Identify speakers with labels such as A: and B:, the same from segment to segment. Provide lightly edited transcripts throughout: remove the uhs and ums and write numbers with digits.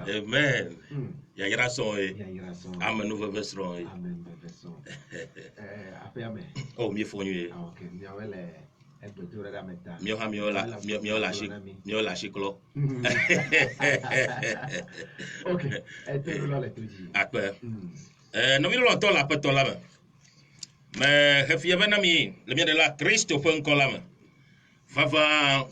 A: Amen. Ya ira son e. Amen nouveau version e.
B: Amen version.
A: Oh, mi fonyu e.
B: OK, mi awele egbetura da meta.
A: Mi la chiclo.
B: OK, etero la letuji.
A: Akpe. No mi lo to la peto la me. Mais refia venami, le mien de la Christo pen kolame. Fava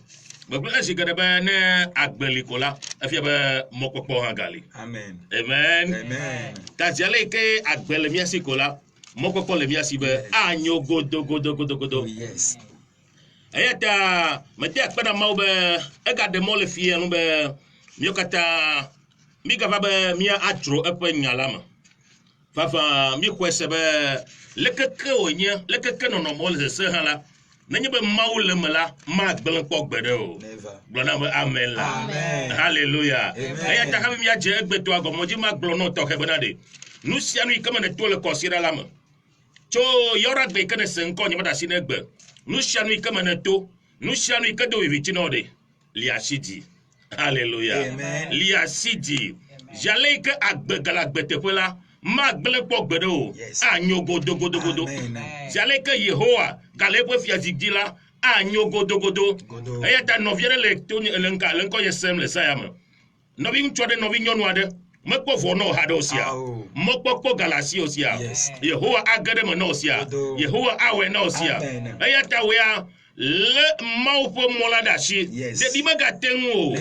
A: Bagula jigada ba ne agbeli kola afia ba mokpokpo hangali.
C: Amen.
A: Amen.
C: Amen.
A: Kaziale ke agbele miasi kola mokpokpo le miasi be anyo godo.
C: Yes.
A: Ayata mate akpana mau be ega de mole fie no be miokata mi gava be mia atro epe nyalama. Fafa mi kwese be lekeke onye lekeke no mole se hala. Nenye be maule mela ma gbelen pok bede o. Glona be amen la.
C: Amen.
A: Hallelujah.
C: Amen.
A: Aya ta kabi mi aje egbeto agomoji ma glono to ke benade. Nu sia nu ikama ne tole kosira lama. Cho yora gbe kene senko nyama da sinegbe. Nu sia nu ikama ne to. Nu sia nu ikado wivichi no de. Liasidi. Hallelujah.
C: Amen.
A: Liasidi. Jale ke agbe galagbete pela ma gbele pok bede o.
C: Yes.
A: Anyo godo.
C: Amen.
A: Jale ke Yehowa galepo fiazigdila anyo godo. Aya ta noviere le toni elenka lenko yesem le sayama. Novi nchode novi nyonwade. Mekpo vono hado sia. Mekpo galasi osia.
C: Yes.
A: Yehowa agade mo sia. Yehowa awe no sia. Aya ta wea le maupo mola dashi.
C: Yes.
A: De di mega tenwo.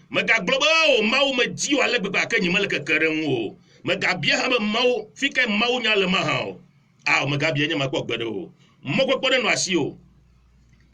A: Mega global mau me jiwa le beba kenyi mele kekerenwo. Mega bia ha mau fike mau nya le mahao. Mega bia nya makpo gbedo. Mokpo kpode no asio.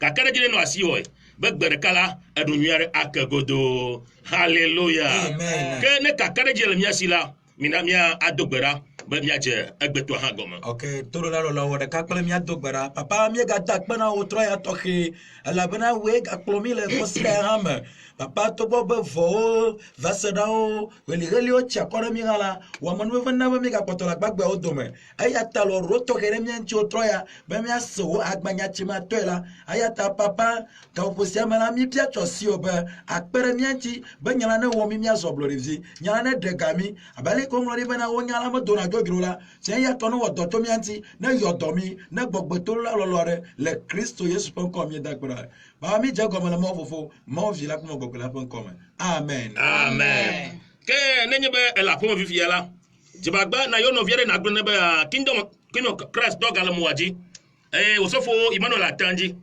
A: Kakere jine no asio e. Begbere kala edunyare akegodo. Hallelujah.
C: Amen.
A: Ke ne kakere jile miasila mina mia adogbera be miaje egbeto ha goma.
C: Okay, toro la lo wode kakple mi adogbara. Papa mi ga takpana otro ya toke. Ala bana we ga plomi le kosira hame. Papa to bobe vo vasedao weli o chakora mi gala wa manu vena mi ga potola gbagbe odome. Ayata lo roto kere mi anchi otro ya be mi aso agbanya chima toela. Ayata papa ka oposia mala mi pia chosi obe akpere mi anchi be nyala ne wo mi aso blorivi. Nyala ne degami abale ko ngori bana wo nyala mo dona jogirola. Se ya tonu wo doto mi anchi na yodomi na gbogbo to la lolore le Kristo Yesu pon ko mi dagbara. Ba mi jago mala mo fofo mo vila ko mo gogola pon ko. Amen.
A: Amen. Ke nenye be la pomo viviela. Jibagba na yo no viere na gbene be kingdom Christ dog ala muaji. Osofo Emmanuel Atanji.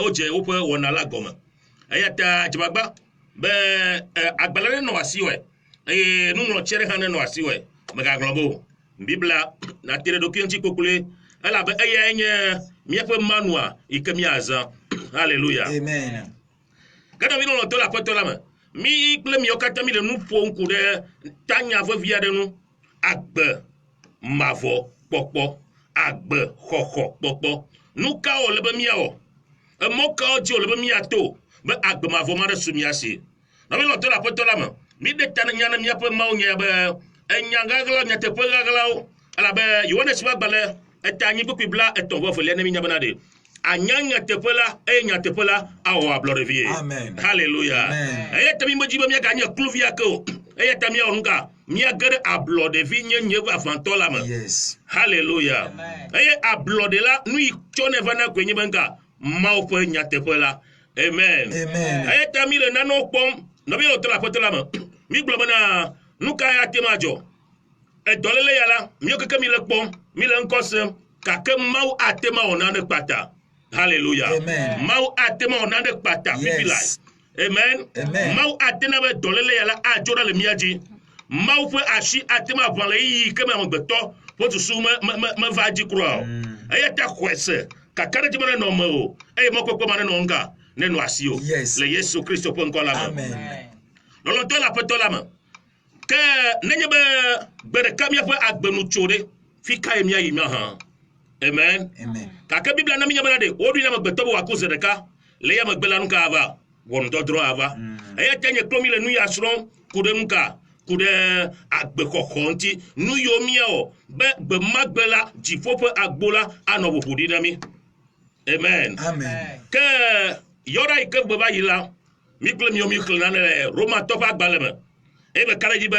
A: Oje ope wona la goma. Ayata jibagba be agbalare no asiwe. Nu no chere hane no asiwe. Mega globo. Bibla na tere dokianchi kokule. Ala be enye miepe manua ikemiaza. Hallelujah.
C: Amen.
A: Kada vino no tola potola me. Mi kle mi okata mi le nu po nku de tanya vo via de nu agbe mavo popo agbe khokho popo nu ka o lebe mi o e mo ka o ji o lebe mi ato be agbe mavo ma de sumiasi na mi no tola potola me mi de tan nyana mi apo ma o nya be enyanga gla nya te pe gla o ala be yone siba gbale etanyi bu bibla eton vo fele ne mi nya banade anyanya tepela enya tepela awa blorevie.
C: Amen.
A: Hallelujah.
C: Amen.
A: Tami mojiba mi ganya kluvia ko. Tami onka mi gere ablodevie nye afantola ma.
C: Yes.
A: Hallelujah. Ablodela nu chone vana kwenye benga maupo enya tepela. Amen.
C: Amen.
A: Tami le nano pom no bi otola potola ma. Mi globana nuka ya temajo. Dolele yala mi okeke mi le pom mi le nkose ka ke mau atema onane pata. Hallelujah.
C: Amen.
A: Mau atema onande pata bibi life. Amen.
C: Amen.
A: Mau atena be dolele yala ajora le miaji. Mau fe ashi atema vanle yi kema mbeto potu su me vaji kro. Ayata kwese kakare jimana no mo. Mokoko mane no nga ne no asio.
C: Yes.
A: Le Yesu Kristo pon kola.
C: Amen.
A: Lolo tola petola ma. Ke nenye be bere kamia fe agbenu chore fika emia yima ha. Amen.
C: Amen.
A: Kaka Biblia na minya banade odu na magbetobo wakuze deka le ya magbela nka ava won dodro ava aya tanye klomi le nu ya sron kude nka kude agbe kokonti nu yomia o be magbela jifope agbola anobo budinami. Amen.
C: Amen.
A: Ke yora ikegbe ba yila mikle mio mikle nane Roma to ba gbaleme e be kala jibe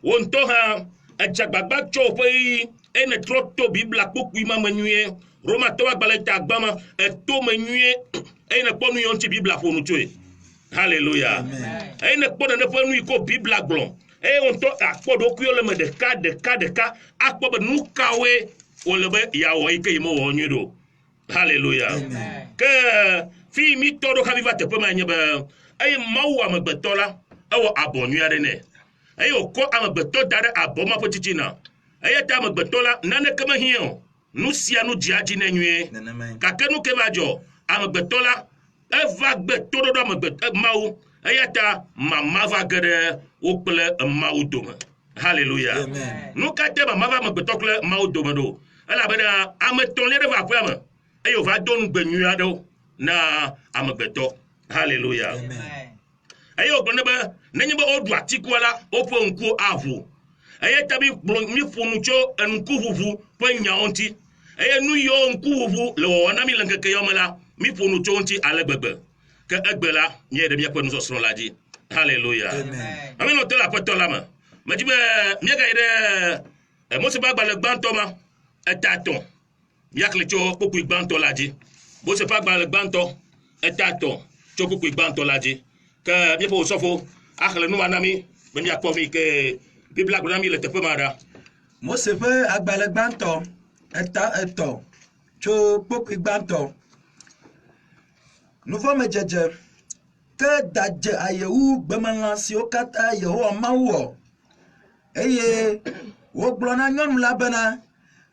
A: won to ha ajagbagba cho pe ene tro to bibla kokui ma manue Roma to ba gbale ta gbama e to manue ene ponu yon ti bibla fonu tue hallelujah ene ponu ne ponu ko bibla glon e on to akpodo ku yole me de ka akpo be nu kawe o le be ya wo ike mo wo nyudo hallelujah ke fi mi to do ka viva te pe ma nyebe ay mawa me betola awo abonu yare ne ay o ko am beto dare aboma potitina ay ta me betola nane kama hiyo nu sia nu jiaji na nwie ka kanu ke bajo am betola eva beto do am beto mawu ay ta mama va gere o ple mawu doma hallelujah nu ka te mama va me beto kle mawu doma do ala bena am tonle va pama ay o va donu gbenyu ado na am beto hallelujah ayo gboneba nanyeba odu atikuala opo nku avu aye tabi mi funucho nku vuvu panya onti aye nu yo nku vuvu lo wana mi lanke ke yomala mi funucho onti alegbegbe ke egbela nye de mi akonu so sro laji hallelujah amen no tela patola ma majibe mi ga ide mo se ba gbale gbanto ma etaton yakle cho poku gbanto laji bo se pa gbale gbanto etaton cho poku gbanto laji que bien pour sofo akhle nu manami be mi akomi ke bibla granami le tepe mara
C: mo se pe agbale gbanto eto cho pop gbanto nous vamos jeje que daje ayewu gbemanlansi o kata yeho mawo eye wo glona nyonu la bena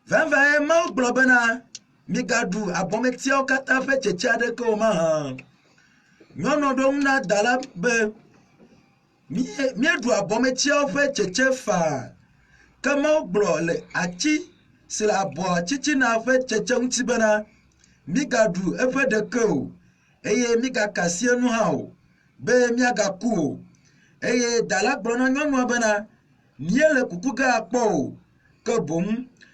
C: vanva e mawo globena mi gadu abometi o kata fe checha de ko ma nyono do na dala be mi du abometi o fe cheche fa kama glo le achi sila abo chichi na fe cheche unti bena mi gadu e fe de ko eye mi ga kasie nu ha o be mi aga ku eye dala gbona nyonu bena niele kukuga akpo ko bom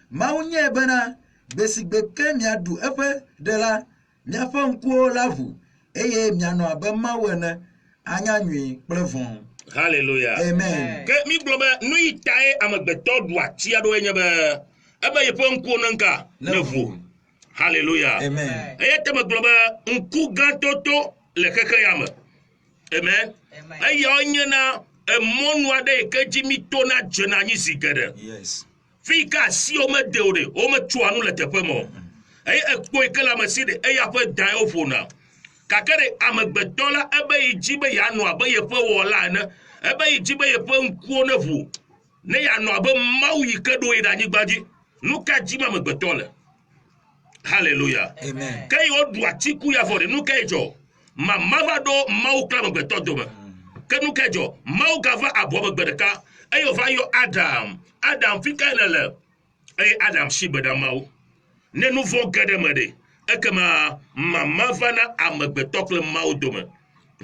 C: ma unye bena besigbe ke mi adu e fe de la mi afa nku lavu eye miano abema wene anya nwi plevon
A: hallelujah
C: amen
A: ke mi globe nu itae amagbeto du atia do enye be ebe ye ponku nanka nevu hallelujah
C: amen
A: eye te globe nku gantoto le keke yama amen eye onye na emonu ade ke jimi to na jena nyi sigede
C: yes
A: fika si o me deode o me tuanu le tepe mo eye ekpo ikela maside eye afa dai ofona kakere amagbetola ebe ijibe ya no abe ye pe wola na ebe ijibe ye pe nkuo na vu ne ya no abe mawu yikedo ida nyigbaji nuka jima amagbetola hallelujah
C: amen
A: kai odu atiku ya fore nuka ejo ma mavado mawu kla amagbeto ma ke nuka ejo mawu gava abo amagbedeka ayo va yo adam fika lele ay adam shibeda mawu ne nouveau gademade ekema mama vana amagbetokle maudome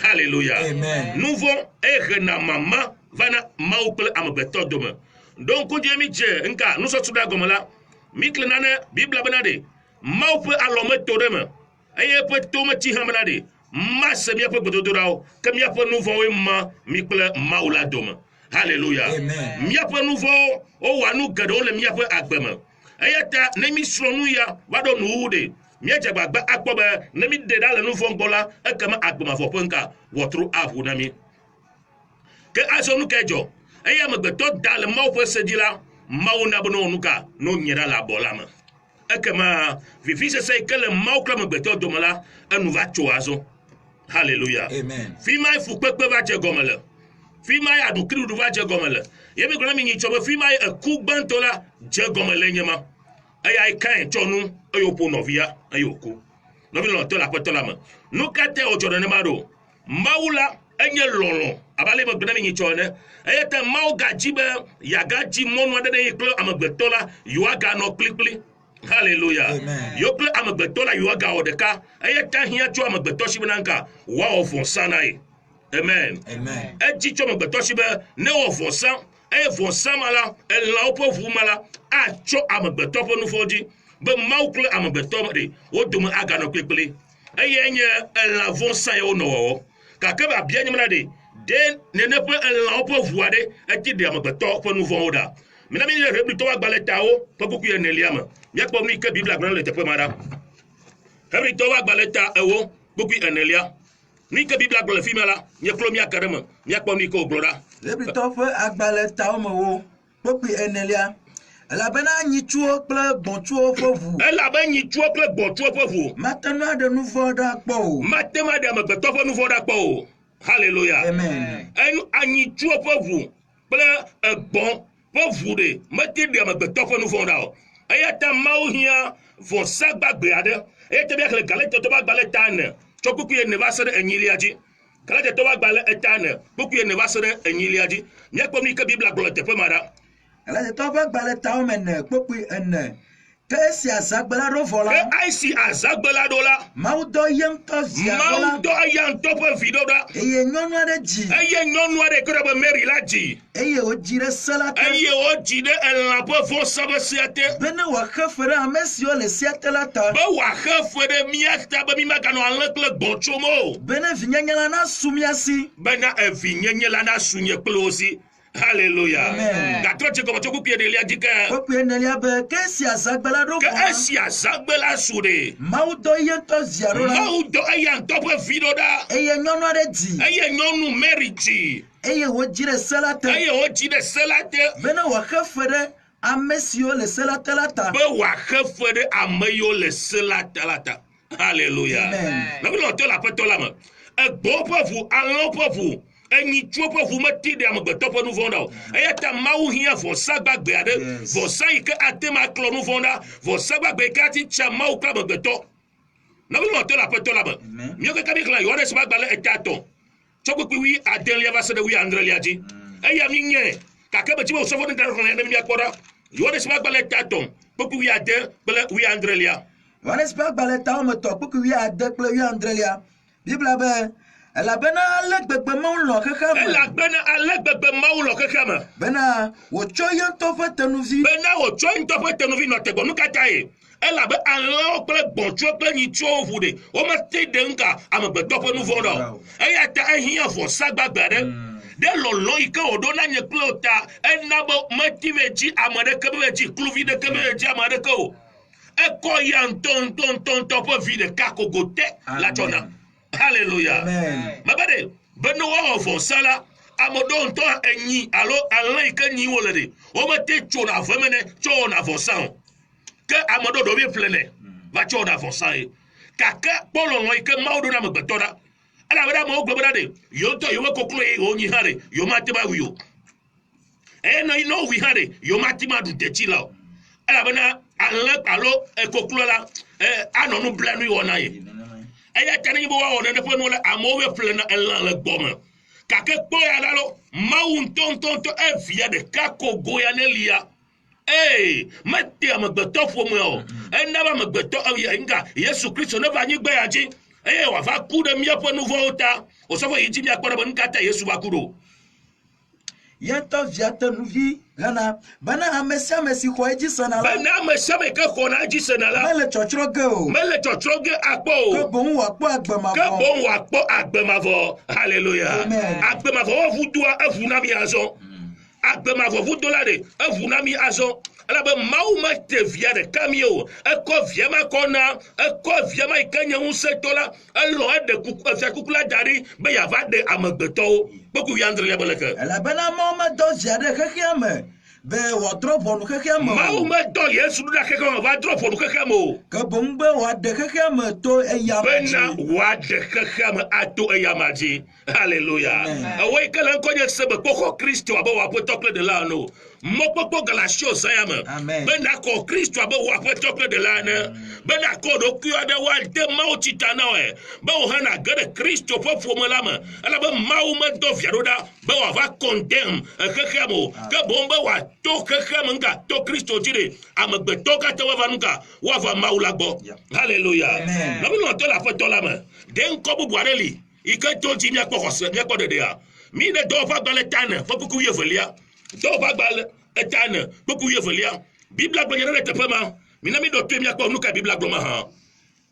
A: hallelujah
C: amen
A: nouveau egena mama vana maukle amagbetodome donc ko jemi je nka nous so tuda gomala mikle nane bibla banade maupe alome todeme eye pe tome ti hamanade masse mi pe bododorao kem ya pe nouveau ma mikle maula dome hallelujah
C: amen
A: mi pe nouveau o wanu gado le mi pe agbeme ayata nemi sronu ya wado nuude miaja gbagba akpobe nemi deda le nuvo ngbola ekama agbema fopenka wotru avu nami ke azonu kejo aya magbeto dal maw pe sedila maw na bono nuka no nyera la bolama ekama vivise se kele maw kla magbeto domala anu va choazo hallelujah
C: amen
A: fi mai fu pepe va je gomele fi mai adu kridu va je gomele yemi gona mi nyi chobe fi mai ku gbantola je gomele nyema aya kan chonu ayo po novia ayo ku novi lo to la petola ma nukate o choro ne maro maula enye lolo abale mo gona mi nyi chone aya ta mauga jibe yaga ji monu ade ne klo amagbetola yuaga no klikli hallelujah yo klo amagbetola yuaga odeka aya ta hia cho amagbeto shibnanka wa ofonsanae amen
C: amen
A: eji cho amagbeto shibe ne ofonsan e fonsan mala e la opo fu mala a cho amagbeto po nu foji be maukle amagbeto de o dum aga no klikli eye enye la fonsan yo no kake ba bia nyamna de nene pe elan pe vuade eti de amagbeto pe nouveau oda mina mi le rebli to wa gbale tawo pe kuku ye nelia ma mi akpo mi ke bible agran le te pe mara rebli to wa gbale ta ewo kuku enelia ni ke bible agran le fi mala mi klo mi akarema mi akpo mi ko gloda
C: rebli to fe agbale tawo mo wo kuku enelia elabena nyitsuwo kple gbɔ̃tsuwo ƒe ʋu.
A: Elabe nyitsuwo kple gbɔ̃tsuwo ƒe ʋu.
C: Mate nu aɖe nu vɔ̃ ɖa kpɔ o.
A: Mate ma ɖe amegbetɔ ƒe nu vɔ̃ ɖa kpɔ o. Hallelujah.
C: Amen.
A: Anyitsuwo ƒe ʋu kple egbɔ̃ ƒe ʋu ɖe mete ɖe amegbetɔ ƒe nu vɔ̃ ɖa o. Eya ta Mawu hiã vɔsa gbagbe aɖe. Eya ta bia xlẽ Galatitɔ ƒe agbalẽ ta 4 tsɔ kuku ye 9 va se ɖe 8 dzi. Galatitɔ ƒe agbalẽ ta 4 kuku ye 9 va se ɖe 8 dzi. Míakpɔ nu yi ke Biblia gblɔ le teƒe ma ɖa.
C: Galatitɔ ƒe agbalẽ ta 4 kpokui 4. Ke esi azagbe la ɖo vɔ la.
A: Ke esi azagbe la ɖo la.
C: Mawu dɔ ye ŋutɔ via ɖo la.
A: Mawu dɔ eya ŋutɔ ƒe vi ɖo ɖa.
C: Eye nyɔnu aɖe dzi.
A: Eye nyɔnu aɖe ke ɖe be Mary la dzi.
C: Eye wodzi ɖe se la te.
A: Eye wodzi ɖe elã ƒe vɔsa ƒe sea te.
C: Bene wòaxe fe ɖe ame siwo le sea te la ta.
A: Be wòaxe fe ɖe mía ta be mí maganɔ alẽ kple gbɔ̃ tsom o.
C: Bene vinyenye la nasu mía si.
A: Bena evinyenye la nasu nye kple wo si. Hallelujah.
C: Amen.
A: Gatrɔ tse gɔmɔ tso kuku enelia dzi ke.
C: Kuku enelia be ke esi azagbe la ɖo
A: Ke
C: vɔ la.
A: esi azagbe la su ɖe.
C: Mawu dɔ ye ŋutɔ via ɖo la.
A: Mawu dɔ eya ŋutɔ ƒe vi ɖo ɖa.
C: Eye nyɔnu aɖe dzi.
A: Eye nyɔnu Mary dzi.
C: Eye wodzi ɖe se la te.
A: Eye wodzi ɖe se la te.
C: Bene wòaxe fe ɖe ame siwo le se la te la ta.
A: Be wòaxe fe ɖe ame yiwo le se la te la ta. Hallelujah.
C: Amen.
A: Nɔvi le ɔtɔ le aƒetɔ la me. Egbɔ̃ ƒe ʋu, alẽwo ƒe ʋu. Enyitsuwo ƒe ʋu meti ɖe amegbetɔ ƒe nu vɔ̃ ɖa o. Eya ta Mawu hiã vɔsa gbagbe aɖe. Vɔsa yi ke ate ma klɔ nu vɔ̃ ɖa. Vɔsa gbagbe yi ke ati tsa Mawu kple amegbetɔ. Nɔvi le ɔtɔ le aƒetɔ la me. Míawo kaka mi xlẽ Yohanes ƒe agbalẽ 3 tsɔ kpekpe 19 va se ɖe 19 dzi. Eya mi nye gake be tsi be wòsɔfo ne da xlẽ ne míakpɔ ɖa. Yohanes ƒe agbalẽ 3 kpekpe 19 kple 19.
C: Yohanes ƒe agbalẽ ta 3 kpekpe 19 kple 19. Biblia be elabena ale gbegbe Mawu lɔ xexea me.
A: Elabena ale gbegbe Mawu lɔ xexea me.
C: Bena wòtsɔ ye ŋutɔ ƒe tenuvi.
A: Bena wòtsɔ ŋutɔ ƒe tenuvi nɔ tegbɔnu katã ye. Elabe alẽwo kple gbɔ̃tsuwo kple nyitsuwo ʋu ɖe. Womete ɖe ŋka amegbetɔ ƒe nu vɔ̃ ɖa o. Eya ta ehiã vɔsa gbagbe aɖe. Ɖe lɔlɔ yi ke wòɖo na nye kple wò ta ena be meti ve dzi ame ɖeke be dzi kluvi ɖeke be dzi ame ɖeke o. Ekɔ ya ŋutɔ ƒe vi ɖeka kogote la tsɔna. Hallelujah. Mebe ɖe bene woawɔ vɔsa la ame ɖewo ŋutɔ enyi alo alẽ yi ke nyi wole ɖe womete tsona ave me ne tsɔ wɔna vɔsa o. Ke ame ɖewo ɖewo bi ƒle va tsɔ wɔna vɔsa ye. Gake kpɔ lɔlɔ yi ke Mawu ɖo na amegbetɔ ɖa. Elabena amewo gblɔ be ɖa ɖe yewo ŋutɔ yewo koklo ye yewo nyi hã ɖe yewo mate ma wui o. Eye ne wui hã ɖe yewo mate ma ɖu detsi la o. Elabena alẽ alo koklo la anɔ nu bla nu wɔna ye. Eya ta ne nye be woawɔ nene ƒe nu le amewo be ƒle na elã le gbɔ me. Gake kpɔ ya la lo Mawu ŋutɔ evia ɖeka kogo ya ne lia. Mete amegbetɔ ƒome o. Ena be amegbetɔ nga Yesu Kristo ne va anyigba ya dzi. Eye wòava ku ɖe míaƒe nu vɔ̃wo ta. Wòsɔfo yi dzi míakpɔ ɖe be nu ka ta Yesu va ku ɖo.
C: Ye ŋutɔ via tenuvi hena bena ame sia ame si xɔ edzi sena la.
A: Bena ame sia ame ke xɔna edzi sena la.
C: Mele tsɔtsrɔ̃ ge o.
A: Mele tsɔtsrɔ̃ ge akpɔ o.
C: Ke boŋ wòakpɔ agbemavɔ.
A: Ke boŋ wòakpɔ agbemavɔ. Hallelujah. Agbemavɔ ʋudoa eʋu na mi azɔ. Agbemavɔ ʋudo la ɖe eʋu na mi azɔ. Elabe Mawu mete via ɖeka mi o. Ekɔ via ma kɔ na. Ekɔ via ma yi ke nye ŋusẽtɔ la. Elɔ eɖe fia kuku la da ɖi be yeava ɖe amegbetɔwo. Kpɔku 19 be leke.
C: Elabena Mawu medɔ via ɖe xexea me be wòadrɔ̃ ʋɔnu xexea me o.
A: Mawu medɔ Yesu ɖo ɖa xexea me va drɔ̃ ʋɔnu xexea me o.
C: Ke boŋ be wòaɖe xexea me to eya me dzi.
A: Bena wòaɖe xexea me ato eya ma dzi. Hallelujah. Ewo yi ke le ŋkɔ nye sebe kpɔxɔ Kristo abe wò aƒetɔ kple ɖela no. Mɔkpɔkpɔ Galatio zaya me. Bena kɔ Kristo abe wò aƒetɔ kple ɖela ene. Bena kɔ ɖokui aɖe woade Mawu tsita na wɔe. Be wòhena ge ɖe Kristo ƒe ƒome la me. Elabe Mawu medɔ via ɖo ɖa be wòava condemn xexea me o. Ke boŋ be wòato xexea me ŋka to Kristo dzi ɖe amegbetɔ katã woava nuka woava Mawu la gbɔ. Hallelujah. Nɔvi lɔ̃tɔ le aƒetɔ la me. Ɖe ŋkɔ bubu aɖe li yi ke to dzi míakpɔ xɔse míakpɔ ɖeɖea. Mi ɖe dɔwɔƒe agbalẽ 4 ƒe kuku 20. Dɔwɔƒe agbalẽ 4 kuku 20. Biblia gblɔ nye ɖe teƒe ma. Mina mi ɖo to míakpɔ nu ka Biblia gblɔ ma hã.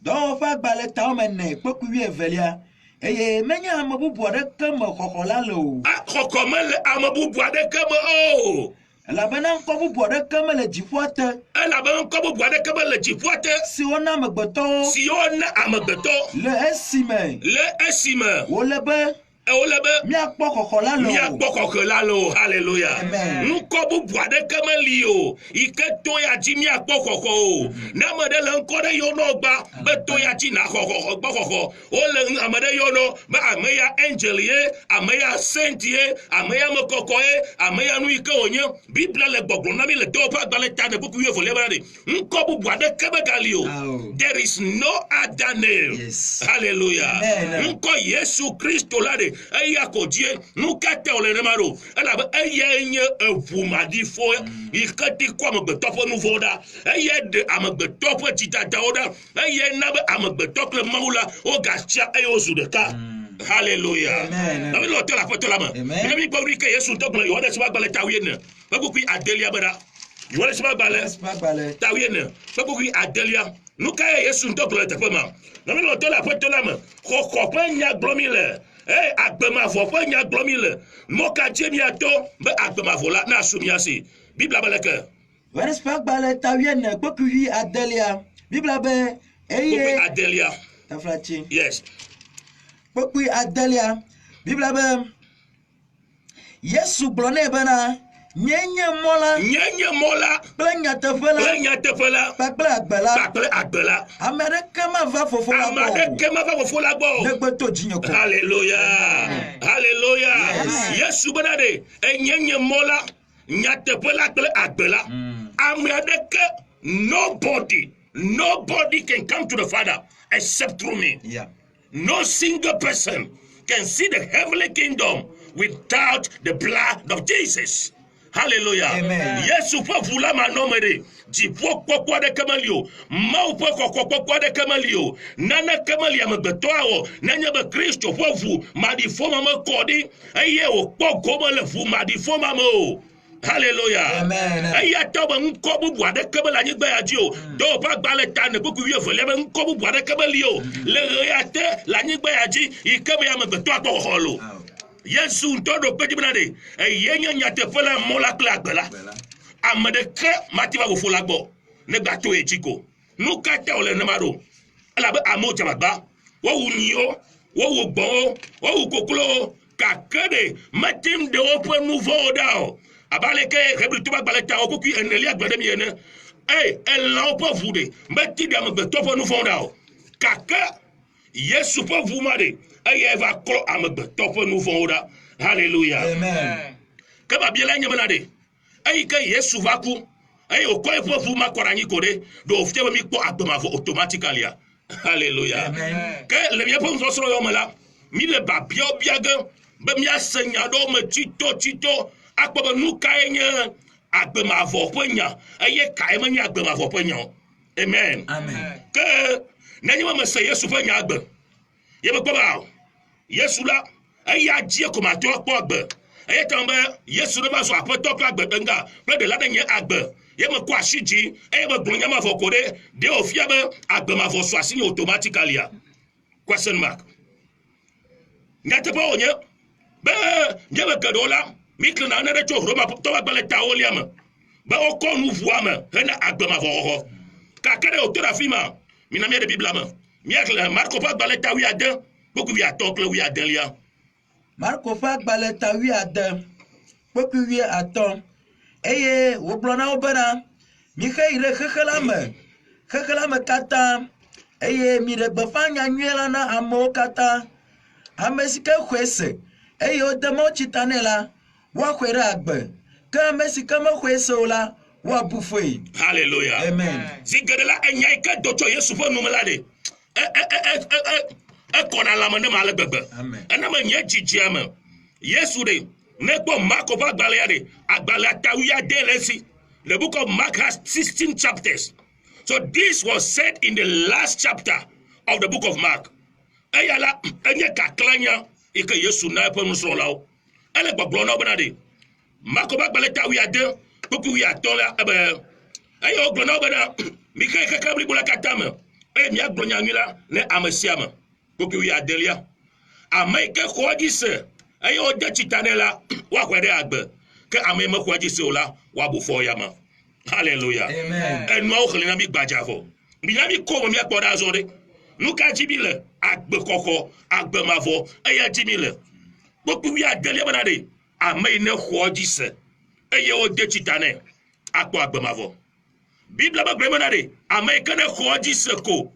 C: Dɔwɔƒe agbalẽ ta 4 kpekui 20. eye menye ame bubu aɖeke me xɔxɔ la le o
A: Xɔxɔ mele ame bubu aɖeke me o.
C: elabena ŋkɔ bubu aɖeke mele dziƒoa te
A: Elabena ŋkɔ bubu aɖeke mele dziƒoa te
C: siwo na amegbetɔwo
A: siwo na amegbetɔ
C: le esime
A: le esime
C: wole be
A: wole be
C: míakpɔ xɔxɔ la le o
A: míakpɔ xɔxɔ la le o. Hallelujah.
C: Amen.
A: Ŋkɔ bubu aɖeke meli o yi ke to ya dzi míakpɔ xɔxɔ o. Ne ame ɖe le ŋkɔ ɖe yɔnɔ gba be to ya dzi naxɔ xɔxɔ gbɔ xɔxɔ. Wole ame ɖe yɔnɔ be ame ya angel ye, ame ya saint ye, ame ya me kɔkɔ ye, ame ya nu yi ke wònye. Biblia le gbɔgblɔ na mi le dɔwɔƒe agbalẽ ta ne buku 14 be ɖe. Ŋkɔ bubu aɖeke megali o.
C: Awo.
A: There is no other name.
C: Yes.
A: Hallelujah.
C: Amen.
A: Ŋkɔ Yesu Kristo la de eya ko die nu kate o le nema ɖo elabe eya nye eʋumaɖifɔ yi ke ti kɔ amegbetɔ ƒe nu vɔ ɖa eya ɖe amegbetɔ ƒe dzidadawo ɖa eya na be amegbetɔ kple Mawu la wogatsia eye wozu ɖeka. Hallelujah.
C: Amen.
A: Na mi le hotel aƒetɔ la me.
C: Amen.
A: Ne mi gbɔ wuli ke Yesu ŋutɔ gblɔ Yohanes ƒe agbalẽ ta 9 ƒe bukui 9 be ɖa. Yohanes ƒe agbalẽ ta 9 ƒe bukui 9 nu ka ye Yesu ŋutɔ gblɔ le teƒe ma. Na mi le hotel aƒetɔ la me. Xɔxɔ ƒe nya gblɔ mi le. Agbemavɔ ƒe nya gblɔ mi le. Mɔkadze miatɔ be agbemavɔ la na su miasi. Biblia be leke.
C: Yohanes ƒe agbalẽ ta 9 kpekuvi 9 Biblia be
A: Bukui
C: eye
A: 9.
C: taflatsi
A: Yes.
C: kpekui 9 Biblia be Yesu gblɔ nɛ bena nye mɔ la
A: Nye mɔ la
C: kple nyateƒe la
A: kple nyateƒe la
C: kpakple agbe la
A: kpakple agbe la.
C: ame aɖeke mava fofo la
A: Ame
C: gbɔ o
A: aɖeke mava fofo la gbɔ o.
C: negbe to dzinye ko
A: Hallelujah. Hallelujah.
C: Yes.
A: Yesu bena de enye mɔ la nyateƒe la kple agbe la. Ame aɖeke nobody can come to the Father except through me.
C: Yeah.
A: No single person can see the heavenly kingdom without the blood of Jesus. Hallelujah.
C: Amen.
A: Yesu ƒe ʋu la ma nɔ me ɖe. Dziƒo kpɔkpɔ aɖeke meli o. Mawu ƒe xɔxɔ kpɔkpɔ aɖeke meli o. Naneke meli amegbetɔa wɔ. Nenye be Kristo ƒe ʋu maɖifɔ ma mekɔ ɖi eye wòkpɔ gome le ʋu maɖifɔ ma me o. Hallelujah.
C: Amen.
A: Eya tɔ be ŋkɔ bubu aɖeke me le anyigba ya dzi o. Dɔw ƒe agbalẽ ta ne buku 14 be ŋkɔ bubu aɖeke meli o. Le ɣe ya te le anyigba ya dzi yi ke be amegbetɔa kpɔ xɔxɔ lo. Yesu ŋutɔ ɖo kpe dzi bena ɖe eye nye nyateƒe la mɔ la kple agbe la. Ame ɖeke mati va fofo la gbɔ ne gba to ye dzi ko. Nu katã wòle nenema ɖo. Elabe amewo dze agbagba. Wowu nyiwo, wowu gbɔ̃wo, wowu koklowo, gake ɖe meti ŋu ɖe woƒe nu vɔ̃wo ɖa o. Abe aleke Hebritɔ ƒe agbalẽ ta wòkukui 9 gblɔ ɖe mi ene. Elãwo ƒe ʋu ɖe meti ɖe amegbetɔ ƒe nu vɔ̃wo ɖa o. Gake Yesu ƒe ʋu ma ɖe eye eva klɔ amegbetɔ ƒe nu vɔ̃wo ɖa. Hallelujah.
C: Amen.
A: Ke babia la nye bena ɖe eyi ke Yesu va ku eye wòkɔ eƒe ʋu ma kɔ ɖe anyi ko ɖe wòfia be mikpɔ agbemavɔ automatically. Hallelujah.
C: Amen.
A: Ke le miaƒe nusɔsrɔ̃ yɔ me la mi le babiawo bia ge be miase nya ɖewo me tsito akpɔ be nu kae nye agbemavɔ ƒe nya eye kae menye agbemavɔ ƒe nya o. Amen.
C: Amen.
A: Ke nenye be mese Yesu ƒe nya agbe ye mekpɔ be Yesu la eya dzi ko matɔ kpɔ agbe eye tama be Yesu ɖe va zɔ aƒetɔ kple agbe nga kple ɖela ɖe nye agbe ye mekɔ asi dzi eye megblɔ nyamavɔ ko ɖe ɖe wòfia be agbemavɔ sɔ asi nye automatically. Question mark. Nyateƒe wònye be nye me geɖewo la mi kle na ne ɖe tso Roma tɔ ƒe agbalẽ ta 8 me be wokɔ nu ʋua me hena agbemavɔwɔwɔ. Gake ɖe wòto ɖe afi ma mina míaɖe Biblia me míaxlẽ Marko ƒe agbalẽ ta 11 buku 15 kple 19.
C: Marko ƒe agbalẽ ta 16 kpekui 15 eye wògblɔ na wo bena miheyi ɖe xexe la me katã eye miɖe gbeƒã nyanyuie la na amewo katã. Ame si ke xɔe se eye wode mawutsi ta nɛ la woaxɔe ɖe agbe ke ame si ke mexɔe se o la woabu foe.
A: Hallelujah.
C: Amen.
A: Zi geɖe la enya yi ke do tso Yesu ƒe nu me la ɖe ekɔna lame ne me ale gbegbe.
C: Amen.
A: Ena me nye dzidzia me Yesu ɖe ne kpɔ Marko ƒe agbalẽa ɖe agbalẽa ta 11 le esi. The book of Mark has 16 chapters. So this was said in the last chapter of the book of Mark. Eya la enye kaklanya yi ke Yesu na eƒe nusrɔ̃lawo. Ele gbɔgblɔ na wo bena ɖe Marko ƒe agbalẽ ta 11 buku 15 la eye wogblɔ na wo bena mi xe xexe blibo la katã me eye míagblɔ nyanyui la ne ame sia ame buku 19. ame ke xɔ dzi se eye wode tsita nɛ la woaxɔe ɖe agbe ke ame me xɔ dzi se o la woabu fɔ yama haleluya enuawo xlẽ na mi gbadza vɔ mina mi ko me miakpɔ ɖe azɔ ɖe nu ka dzi mi le agbe kɔkɔ agbe mavɔ eya dzi mi le kpokpi adelia bena ɖe ame yi ne xɔ dzi se eye wode tsita nɛ akpɔ agbe mavɔ biblia be gblẽ bena ɖe ame yi ke ne xɔ dzi se ko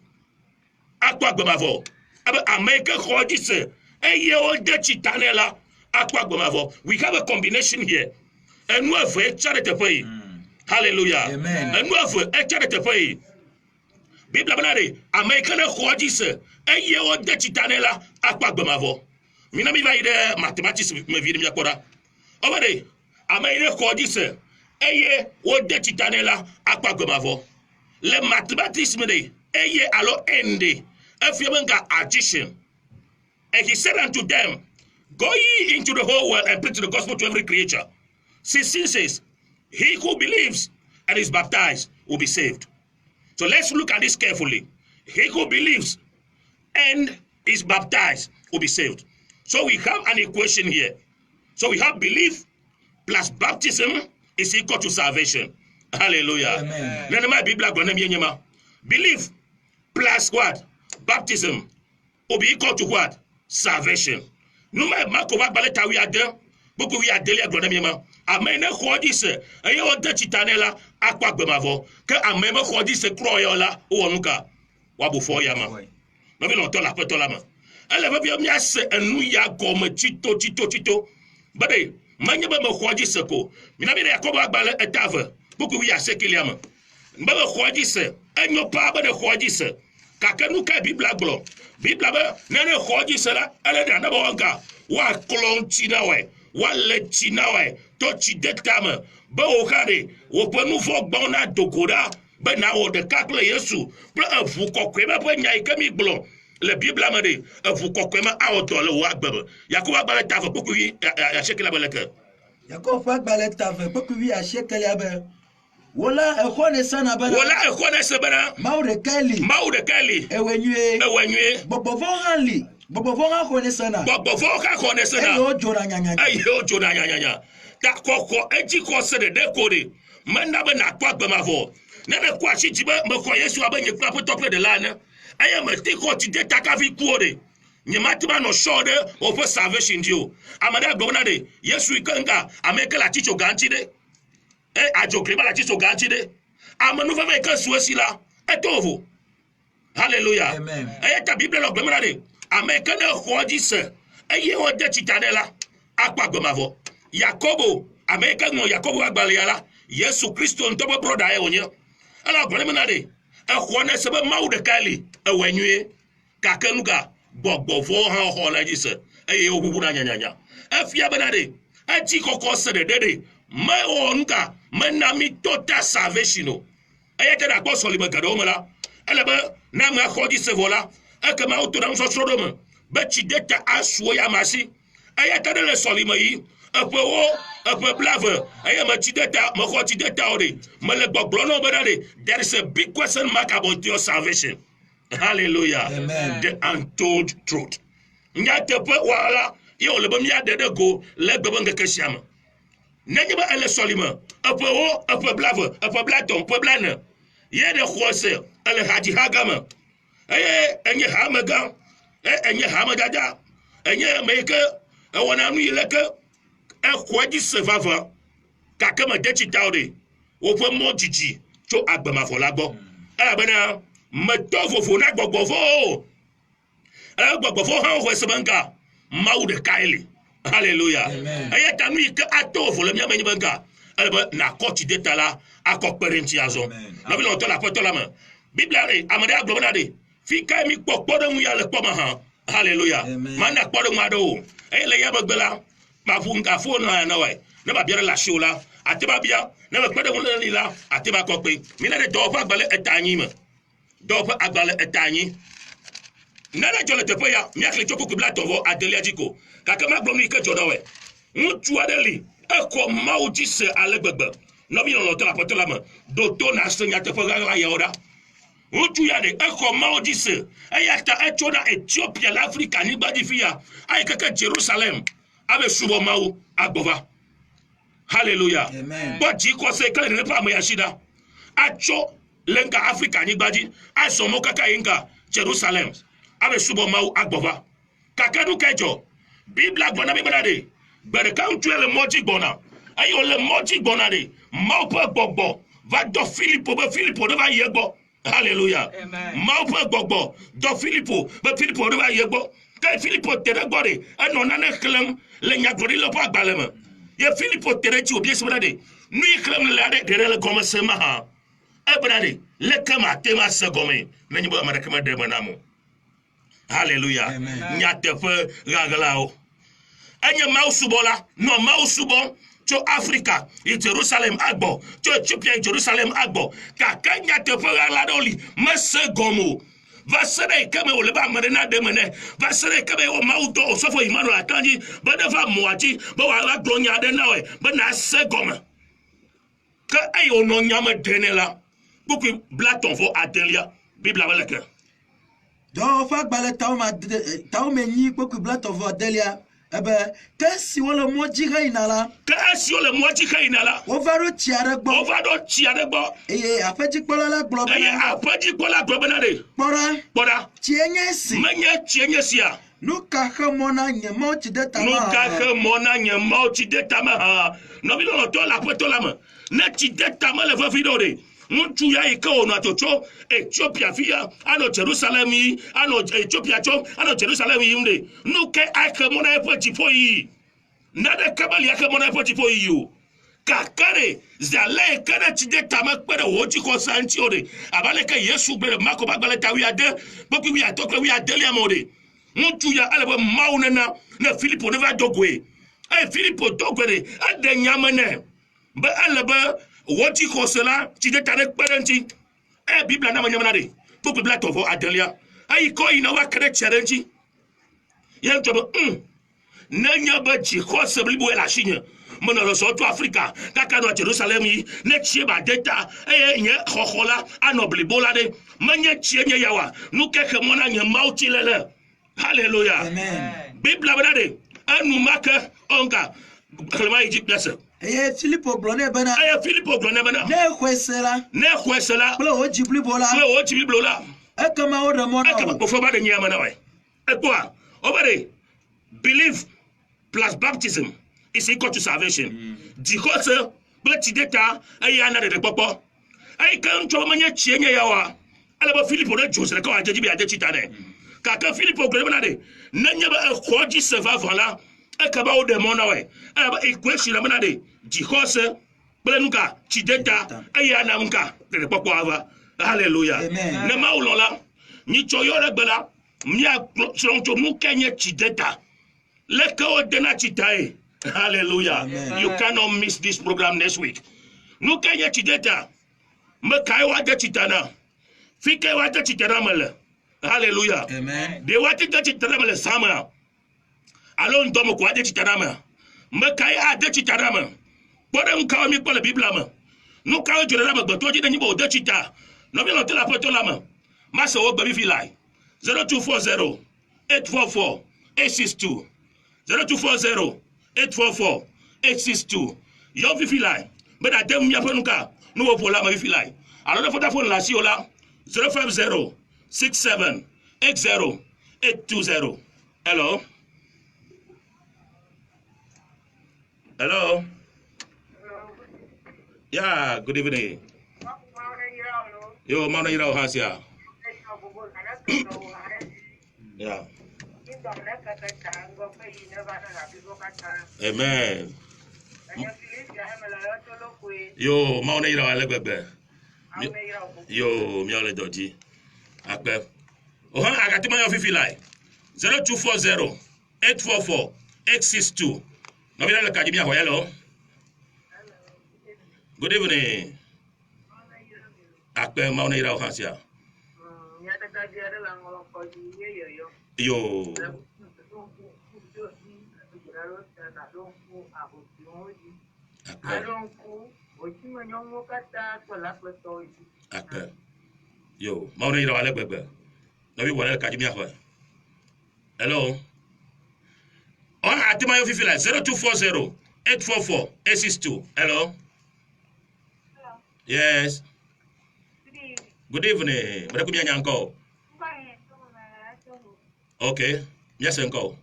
A: akpɔ agbe mavɔ abe ame yi ke xɔ dzi se eye wode tsita nɛ la akpɔ agbe mavɔ we have a combination here enu eve etsa ɖe teƒe yi hallelujah enu eve etsa ɖe teƒe yi biblia bena ɖe ame yi ke ne xɔ dzi se eye wode tsita nɛ la akpɔ agbe mavɔ mina mi va yi ɖe mathematics me vi ɖe miakpɔ ɖa ɔbe ɖe ame yi ne xɔ dzi se eye wode tsita nɛ la akpɔ agbe mavɔ le mathematics me ɖe eye alo ende efia be nga addition and he said unto them go ye into the whole world and preach the gospel to every creature 16 says he who believes and is baptized will be saved. So let's look at this carefully. He who believes and is baptized will be saved. So we have an equation here. So we have belief plus baptism is equal to salvation. Hallelujah. Amen. Belief plus what? Baptism will be equal to what? Salvation. No matter what we are there, but we are daily agronomia. Amen. Khodi se aye o de chitanela akwa gbemavo ke amen khodi se kroyola onuka wa bo fo yama no bi lo to la peto la ma ele ba bi mi ase enu ya gome chito bade manye ba me khodi se ko mi na bi de yakobo agbale etave buku wi ase kiliama ba me khodi se enyo pa ba de khodi se ka kenu ka bibla glo bibla ba na ne khodi se la ele de na ba wanka wa klonti na we wale chinawe to chidetame ba okare wo penu fo gbon na dogoda ba na wo de kakle yesu pre afu kokwe ba pa nyai kemi gblon le bible amade afu kokwe ma awoto le wo agbebe yakoba gbale tafe pokuwi ya shekela beleke
C: yakoba gbale tafe pokuwi ya shekela be wala ekhone sana bana
A: wala ekhone se bana
C: maude kali ewenye bobovo hanli bobovo ka khone sana
A: ayo jona nyanya ta koko eji ko se de kore manda be na kwa gbemavo na be kwa chi jibe me ko yesu abenye kwa top de lana aye me ti ko ti de takavi kuore nyimatima no shode of salvation dio amada gbona de yesu ikanga ameke la chicho ganti de ajokre ba la chicho ganti de amanu fa me ka suesi la etovo hallelujah amen aye ta bible lo gbona de ameke na khoji se eye o de chitanela akpa gbemavo Yakobo ameka ngo Yakobo agbale yala Yesu Kristo ntobo broda e onye ala gbemena de ekhone sebe maude kali ewenye kakenuga bogbofo ha ho la jise eye ogugu na nyanya afia benade aji kokko sede dede me onka menami total salvation eye te da gbo solime gado mala elebe na ma khoji se vola ekema auto na so sodome be chideta asuo ya masi eye te de solime yi epe blave aye ma chideta ma kho chideta ore ma le gbogbo no bedade there is a big question mark about your salvation. Hallelujah. Amen. The untold truth. Nyatepe wala yo le bam ya dede go le bebe ngeke siam nanyeba ele solima epe blave epe blaton pe blane ye de khose ele haji hagama enye hamaga enye hamadada enye meke ewona nu yeleke ekwaji sevava kakama dechi tawde opo mo jiji to agbama folagbo abana metofofo na gbogbofo gbogbofo han ho sebanka maude kaili. Hallelujah. Aya tanu ike atofo le miamenyi banka alba na koti detala akokperenti azo na bi lo to la poto la ma biblia re amade agbona de fi kai mi popodo mu ya le poma ha. Hallelujah. Mana podo mu ado ele ya bagbela ma funga fo na we na ba biere la shola ateba bia na ba podo mu le la ateba kokpe mi na de do fa gbale etanyi ma do fa agbale etanyi nana jole te poya mi akle choku kubla tovo adeliadiko kakama gbomni ke jodowe mutu adeli eko mauji se alegbegbe no bi no to la potela ma do to na se nya te poga la yoda ŋutsu ya ɖe exɔ mawo dzi se eya ta etso na Etiopia le Afrika anyigba dzi fi ya ayi keke Jerusalem abe subɔ mawo agbɔva hallelujah gbɔ dzi kɔse kele ne ƒe ame ya si ɖa atso le nga Afrika anyigba dzi azɔ mɔ kaka yi nga Jerusalem abe subɔ mawo agbɔva kake nu kedzɔ Biblia gbɔna mi bena ɖe gbe ɖeka ŋutsu le mɔ dzi gbɔna eye wòle mɔ dzi gbɔna ɖe mawo ƒe gbɔgbɔ va dɔ Filipo be Filipo ne va yi egbɔ hallelujah mawo ƒe gbɔgbɔ dɔ Filipo be Filipo ne va yi egbɔ ke Filipo te ɖe gbɔ ɖe enɔ nane xlẽm le nyagblɔɖila ƒe agbalẽ me ye Filipo te ɖe dzi wòbia se bena ɖe nu yi xlẽm le aɖe ɖe le gɔme se ma hã ebena ɖe leke mate ma se gɔme nenye be ame ɖeke meɖe me nam o hallelujah nyateƒe ɣaɣlawo enye mawu subɔla nɔ mawu subɔ tso Afrika yi Jerusalem agbɔ tso Etiopia yi Jerusalem agbɔ gake nyateƒe ɣaɣla ɖewo li mese gɔme o va se ɖe yi ke me wòle be ame ɖe na ɖe me nɛ va se ɖe yi ke me wɔ mawu dɔ osɔfo Emmanuel Akanji be ne va mɔa dzi be wòava gblɔ nya ɖe na wɔe be na se gɔme ke eye wònɔ nya me ɖe nɛ la kpukui blatɔ̃ vɔ adelia Biblia be leke
C: dɔwɔ ƒe agbalẽ tawo me nyi kpokui blatɔ̃ vɔ adelia ebe ke esiwo le mɔ dzi heyina la
A: ke esiwo le mɔ dzi heyina la
C: wova ɖo tsi aɖe gbɔ
A: wova ɖo tsi aɖe gbɔ
C: eye aƒedzikpɔla la gblɔ
A: eye
C: bena
A: aƒedzikpɔla gblɔ bena ɖe
C: kpɔɖa
A: kpɔɖa
C: tsie nye esi
A: menye tsie nye sia
C: nu ka xe mɔ na nye mawo tsi de tame
A: nu ka xe mɔ na nye mawo tsi de tame hã nɔvi lɔlɔtɔ le aƒetɔ la me ne tsi de tame le vevi ɖo ɖe ŋutsu ya yi ke wònɔ tsotso Etiopia fi ya anɔ Jerusalem yi anɔ Etiopia tso anɔ Jerusalem yim ɖe nu ke axe mɔ na eƒe dziƒo yi naneke meli axe mɔ na eƒe dziƒo yi o gake ɖe zale yi ke ɖe tsi de tame kpe ɖe wò dzixɔsa ŋuti o ɖe abe aleke Yesu gblɔ ɖe Marko ƒe agbalẽ ta 11 kpekpe 11 kple 11 me o ɖe ŋutsu ya ale be Mawu nena ne Filipo ne va do goe eye Filipo do goe ɖe eɖe nyame nɛ be ele be wòdzi xɔse la tsi de ta ɖe kpe ɖe ŋuti eye Biblia na me nyamena ɖe kpukui blatɔ̃ vɔ adelia eyi ke yina va ke ɖe tsia ɖe ŋuti ye ŋutɔ be nenye be dzixɔse blibo le asinye menɔ lɔzɔ to Afrika kaka nɔ Jerusalem yi ne tsie ba de ta eye nye xɔxɔ la anɔ blibo la ɖe menye tsie nye yawa nu ke xe mɔ na nye mawu tsi lele hallelujah Biblia bena ɖe enumake ɔnka xlẽma yi dzi kple
C: eye Filipo gblɔ nɛ bena
A: Filipo gblɔ nɛ bena
C: ne xɔe se la kple wò dzi blibo la ekema woɖe mɔ na
A: ekema kpɔfɔ ba ɖe nyia me na wɔe ekpɔa wobe ɖe believe plus baptism is equal to salvation dzixɔse kple tsideta eye ana ɖeɖekpɔkpɔ eyi ke ŋutsɔ menye tsie nye yawoa ele be Filipo ɖe dzo se ɖeka wòade dzi be ade tsita nɛ gake Filipo gblɔ bena ɖe nenye be exɔ dzi se vavã la ekema woɖe mɔ na wɔe equation la bena ɖe dzixɔse kple nuka tsideta eye ana nuka ɖeɖekpɔkpɔ ava hallelujah ne Mawu lɔ̃ la nyitsɔ yɔ ɖe gbe la miasrɔ̃ tso nu ke nye tsideta leke wode na tsitae hallelujah you cannot miss this program next week nu ke nye tsideta me kae woade tsita na fi ke woade tsita na me le hallelujah de woate de tsita na me le zã mea alo ŋdɔ me ko ade tsita na mea me kae ade tsita na me kpɔ ɖe nu kawo mi kpɔ le Biblia me nu kawo dzɔ ɖe na amegbetɔ dzi nenye be wòde tsita nɔvi lɔ̃ te le aƒetɔ la me mase wo gbe fifi lae 0240 844 862 0240 844 862 yɔ fifi lae be na de miaƒe nuka nu woƒo la me fifi lae alo ne fɔta fone le asi o la 050 67 80 820 hello yeah good evening yo mana yira o hasia yeah amen yo mana yira o alegbegbe yo mi ole dodi akpe o han agati ma yo fifi lai 0240 844 862 no bi le kaji bi aho hello good evening akpe mana yira o hasia yo akpe Yo, mauna ira wale bebe. Nabi wale kajimia kwa. Hello. On atima yo fifi la 0240 844 862. Hello. Yes. Good evening. Mada kumia nyanko. Okay. Yes, uncle.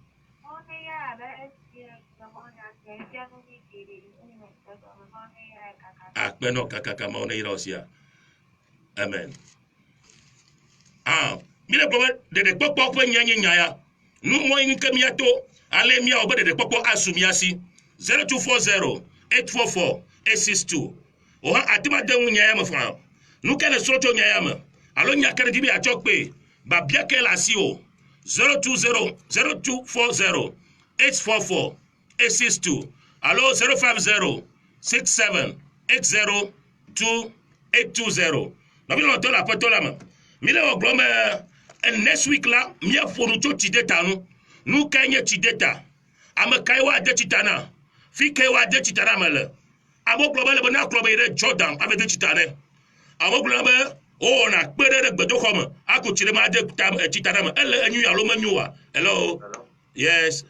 A: Akbeno kakaka mauna ira osia. Amen. Mire bobe de popo po nyanya nyaya. Nu mo yin kemia to ale mia obe de popo asumiasi 0240 844 862. Oha atima de nyaya ma fa. Nu kene soto nyaya ma. Alo nya kene dibi a chokpe. Ba bia ke la si o 0240 844 862. Alo 050 67 80 2820. Na bi no to la patola ma. Mire o glome next week la mia fonu cho ti data no nu kanye ti data ama kaiwa de titana fi kaiwa de titana mele amo global be na club ire Jordan ame de titana amo global o na pere de gbedo komo akutire ma de titana ma ele anyu ya lo manyuwa. Hello. Yes.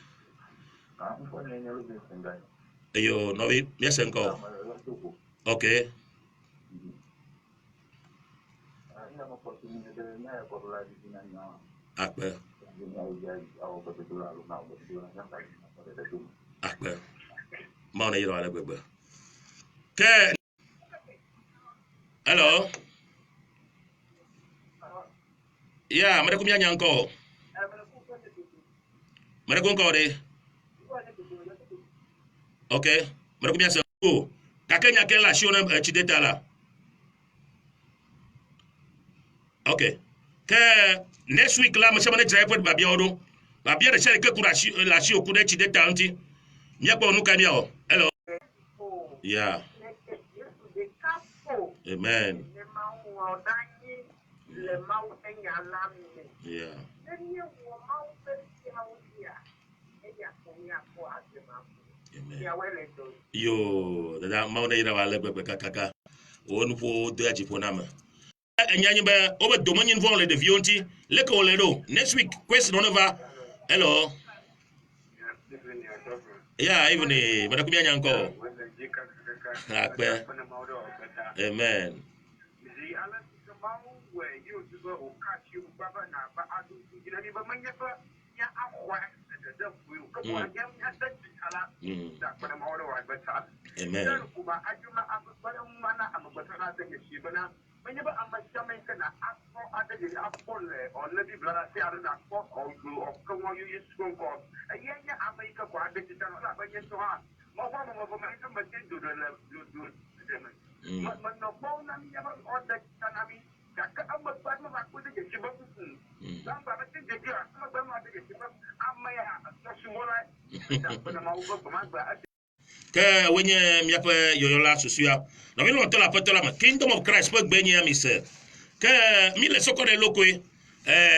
A: Yo no vi yes enko. Okay. Akbe. Akbe. Mauna ira wale bebe. Ke. Hello. Yeah, mare kumya nyanko. Mare kunko de. Okay. Mare kumya se ko. Kakenya ke la shiona chideta la. Okay. Que next week là monsieur mané driver babia odo babia de chale ke kurashi la shi okude chi de tanti mia kwa nuka mia o. Hello. Yeah. Amen. Yeah. Amen. Yo da mauna ira wale bebe kakaka onu po de aji ponama enyanyi be obe domanyin von le de vionti le ko le do next week question on over. Hello. Yeah, even bada kumya nyanko. Akbe. Amen. Amen. Que wenye miape yoyola susua na vile watola patola ma Kingdom of Christ pe gbenye mi se que mi le sokore lokwe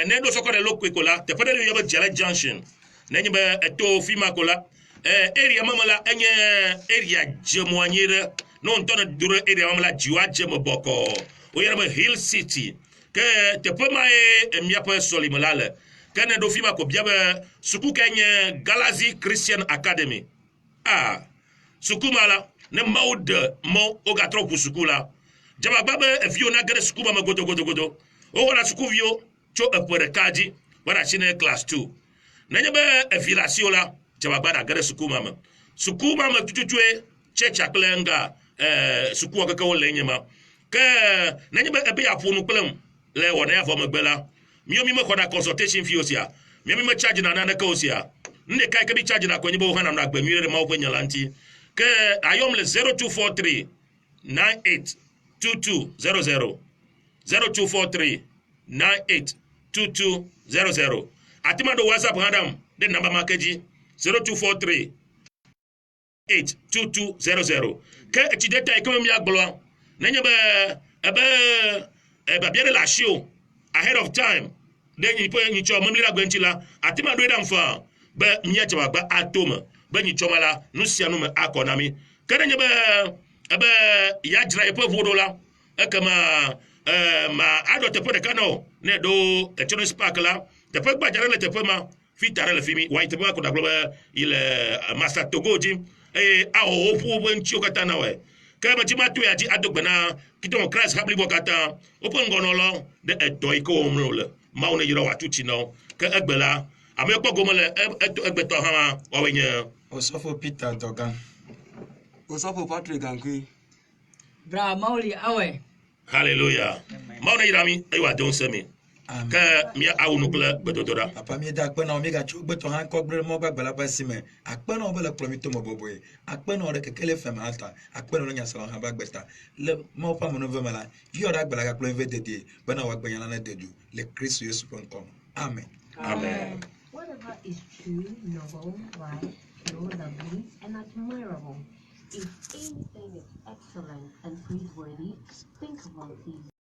A: ne do sokore lokwe kola te pede yo be Jala Junction ne nyi be eto fima kola area mamala enye area jemoanyere no ntona duro area mamala jiwa jemo boko o yere be Hill City que te pe mai miape solimalale que ne do fima ko biabe suku kenye Galaxy Christian Academy sukuma ne maude mo ogatro pour sukula jaba babe evio na gere sukuma ma godo o wala sukuvio cho epere kaji wala chine class 2 na nyebe evilation la jaba bana gere sukuma ma tututwe checha klenga sukuwa kaka wole nyema ke na nyebe ebe ya fonu klem le wona ya fo magbela mi me koda consultation fee osia mi me charge na na ka osia nde kai ka bi charge na kwenye bo hana na gba mi re ma okwenye lanti que ayom le 0243 982200 0243 982200 atima do WhatsApp hadam de number makeji 0243 82200 que etideta e comme mi agbolo na nyebe ebe biere la show ahead of time de nyi po nyi cho mamli la gwentila atima do dam fa be nyeche ba atoma benyi chomala nusia no me akonami kada nyebe ebe ya jira e pe vodola ekama ma ado teƒe ɖeka nɔ ne ɖo electronics park la teƒe gbadza ɖe le teƒe ma fita ɖe le fi mi wɔnyi teƒe ma ko ɖagblɔ be yi le masa togo dzi eye awɔ woƒu woƒe ŋutiwo katã na wɔe ke me dzi ma to ya dzi ado gbe na kitɔn Christ hablibɔ katã woƒe ŋgɔnɔlɔ ɖe edɔ yi ke wɔm le mawu ne yra wòatu tsi na wo ke egbe la ame kpɔ gome le egbetɔ hã ma wɔwoe nye
C: Osofo Peter Dogan.
D: Osofo Patrick Gankui.
E: Bra Mauli Awe.
A: hallelujah mawu ne yra mi eye wòade ŋusẽ mi
C: Amen.
A: ke mia awu nu kple gbedodoɖa
C: Papa mi da akpena mi gatso gbetɔ hã kɔ gble mɔ gbagbe la ƒe asi me. Akpena be le kplɔ mi to me bɔbɔe. Akpena ɖe keke le fɛn ma ta. Akpena ɖe nyasala hã ba gbeta. Le mɔ ƒe amenuve me la, yɔ ɖe agbe la gakplɔ mi ve dedie bena wòagbe nya la ne dedu le Kristo Yesu ƒe ŋkɔ me. Amen.
A: amen
F: Whatever is true, noble, right, pure, lovely, and admirable, if anything is excellent and praiseworthy, think about these